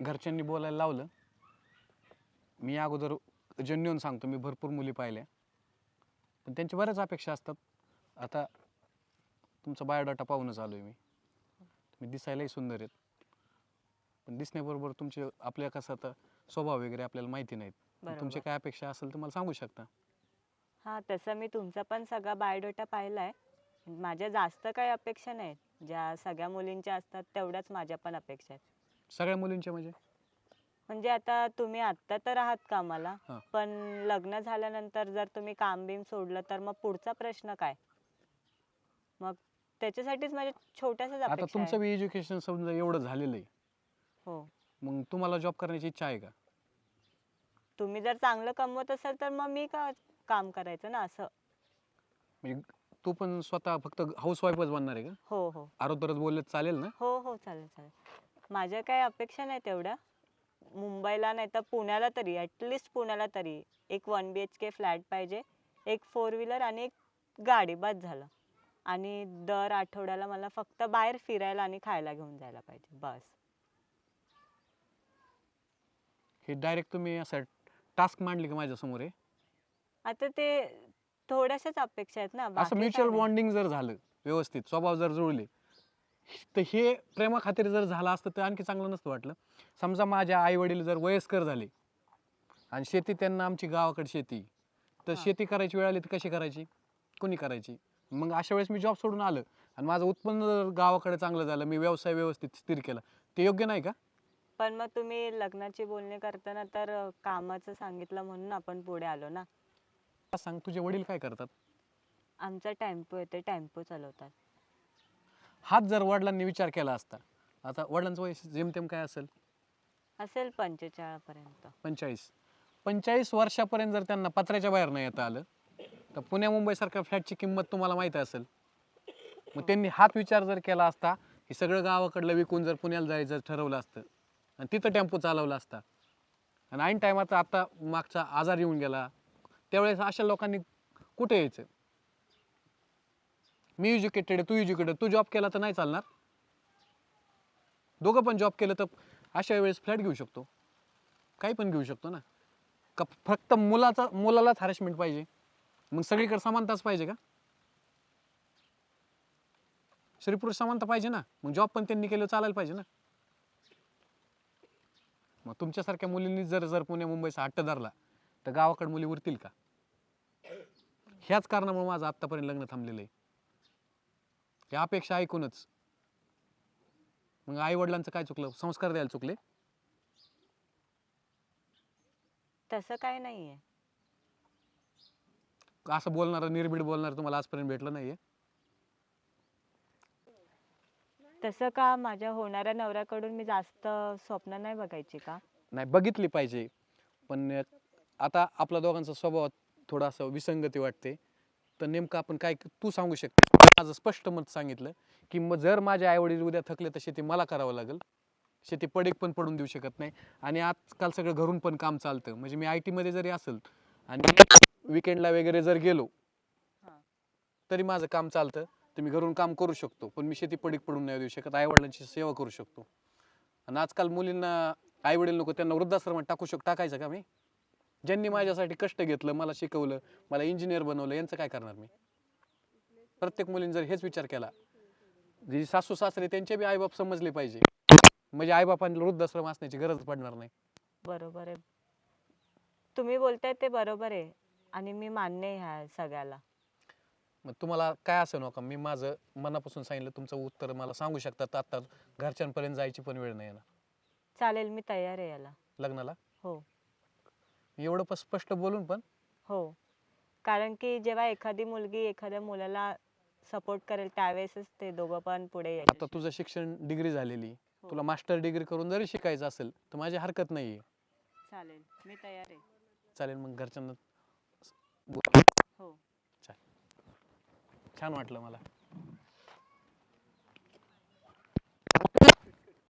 घरच्यांनी बोलायला लावलं. मी अगोदर जेन्युइन सांगतो, मी भरपूर मुली पाहिल्या, पण त्यांच्या बऱ्याच अपेक्षा असतात. आता तुमचा बायोडाटा पाहूनच आलोय मी. तुम्ही दिसायलाही सुंदर आहेत, पण दिसण्याबरोबर तुमचे आपल्या कसं आता स्वभाव वगैरे आपल्याला माहिती नाहीत. तुमची काय अपेक्षा असेल तर मला सांगू शकता. हां, तसं मी तुमचा पण सगळा बायोडाटा पाहिलाय. माझ्या जास्त काही अपेक्षा नाहीत. ज्या सगळ्या मुलींच्या असतात तेवढ्याच माझ्या पण अपेक्षा आहेत. सगळ्या मुलींच्या म्हणजे? म्हणजे आता तुम्ही आत्ता तर आहात कामाला, हां. पण लग्न झाल्यानंतर जर तुम्ही काम बिम सोडलं तर मग पुढचा प्रश्न काय? मग त्याच्यासाठीच माझ्या छोट्याशाच आता अपेक्षा तुमचं आहेत. बी एज्युकेशन समजा एवढं झालेलं आहे, हो. मग तुम्हाला जॉब करण्याची इच्छा आहे का? तुम्ही जर चांगलं कमवत असाल तर मग मी का काम करायचं ना असं. म्हणजे तू पण स्वतः फक्त हाऊसवाईफच बनणार आहे का? हो, हो. आरोतरच बोलले तर चालेल ना? हो, हो. चालेल, चालेल. माझ्या काही अपेक्षा नाहीत एवढ्या. मुंबईला नाही तर पुण्याला तरी ॲटलिस्ट पुण्याला तरी एक 1 BHK फ्लॅट पाहिजे, एक 4 व्हीलर आणि एक गाडी बस झालं. आणि दर आठवड्याला मला फक्त बाहेर फिरायला आणि खायला घेऊन जायला पाहिजे बस. हे डायरेक्ट तुम्ही असं टास्क मांडली का माझ्यासमोर आहे? आता ते थोड्याशाच अपेक्षा आहेत ना, असं बाकी काय म्युच्युअल नाही. बॉन्डिंग जर झालं व्यवस्थित, स्वभाव जर जुळले, तर हे प्रेमाखातीर जर झालं असतं तर आणखी चांगलं नसतं वाटलं. समजा माझ्या आई वडील जर वयस्कर झाले आणि शेती त्यांना, आमची गावाकडे शेती, तर हां. शेती करायची वेळ आली तर कशी करायची? कोणी करायची? मग अशा वेळेस मी जॉब सोडून आलं आणि माझं उत्पन्न जर गावाकडे चांगलं झालं, मी व्यवसाय व्यवस्थित स्थिर केला, ते योग्य नाही का? पण मग तुम्ही लग्नाची बोलणी करताना तर कामाचं सांगितलं म्हणून आपण पुढे आलो ना. सांग, तुझे वडील काय करतात? आमचा टेम्पो येते, टेम्पो चालवतात. हाच जर वडिलांनी विचार केला असता, आता वडिलांचं वय जेमतेम काय असेल? असेल 45 पर्यंत. 45 वर्षापर्यंत जर त्यांना पत्र्याच्या बाहेर नाही येता आलं, तर पुण्या मुंबईसारख्या फ्लॅटची किंमत तुम्हाला माहिती असेल. मग त्यांनी हाच विचार जर केला असता, हे सगळं गावाकडलं विकून जर पुण्याला जायचं ठरवलं असतं आणि तिथं टेम्पो चालवला असता, आणि ऐन टायमात आता मागचा आजार येऊन गेला, त्यावेळेस अशा लोकांनी कुठे यायचं? मी एज्युकेटेड आहे, तू एज्युकेटेड, तू जॉब केला तर नाही चालणार. दोघं पण जॉब केलं तर अशा वेळेस फ्लॅट घेऊ शकतो, काही पण घेऊ शकतो ना. का फक्त मुलालाच हॅरेसमेंट पाहिजे? मग सगळीकडे समानताच पाहिजे का? स्त्री पुरुष समानता पाहिजे ना. मग जॉब पण त्यांनी केलं चालायला पाहिजे ना. मग तुमच्यासारख्या मुलींनी जर जर पुणे मुंबईचा हट्ट धरला तर गावाकडे मुली उरतील का? ह्याच कारणामुळे माझं आत्तापर्यंत लग्न थांबलेलं आहे, या अपेक्षा ऐकूनच. मग आई वडिलांचं काय चुकलं? संस्कार द्यायला चुकले? तसं काय नाहीये. असं बोलणारं, निर्भीड बोलणारं तुम्हाला आजपर्यंत भेटलं नाहीये? तसं का माझ्या होणाऱ्या नवऱ्याकडून मी जास्त स्वप्न नाही बघायची का? नाही, बघितली पाहिजे, पण आता आपल्या दोघांचा स्वभाव थोडासा विसंगती वाटते. तर नेमकं आपण काय, तू सांगू शकतेस? माझं स्पष्ट मत सांगितलं की मग जर माझे आई वडील उद्या थकले तर शेती मला करावं लागेल. शेती पडीक पण पडून देऊ शकत नाही, आणि आजकाल सगळं घरून पण काम चालतं. म्हणजे मी IT मध्ये जरी असेल आणि विकेंडला वगैरे जर गेलो तरी माझं काम चालतं, तर मी घरून काम करू शकतो. पण मी शेती पडीक पडून नाही देऊ शकत, आई वडिलांची सेवा करू शकतो. आणि आजकाल मुलींना आई वडील नको, त्यांना वृद्धाश्रमात टाकायचं का मी? ज्यांनी माझ्यासाठी कष्ट घेतलं, मला शिकवलं, मला इंजिनियर बनवलं, यांचं काय करणार मी? प्रत्येक मुलीने जर हेच विचार केला, जे सासू सासरे त्यांचे बी आईबाप समजले पाहिजे, म्हणजे आईबापांना वृद्धाश्रम असण्याची गरज पडणार नाही. बरोबर आहे. तुम्ही बोलताय ते बरोबर आहे आणि मी मान्य आहे ह्या सगळ्याला. मग तुम्हाला काय असं नका, मी माझं मनापासून सांगितलं, तुमचं उत्तर मला सांगू शकतात. आता घरच्यांपर्यंत जायची पण वेळ नाही ना चालेल, मी तयार आहे याला. लग्नाला. हो, एवढं स्पष्ट बोलून पण? हो. कारण की जेव्हा एखादी मुलगी एखाद्या मुलाला सपोर्ट करेल त्यावेळेसच ते दोघं पण पुढे आता यशस्वी. तुझं शिक्षण डिग्री झालेली, हो. तुला मास्टर डिग्री करून जरी शिकायचं असेल तर माझी हरकत नाहीये. चालेल, मी तयार आहे. चालेल, मग घरच्यांना हो. छान वाटलं मला.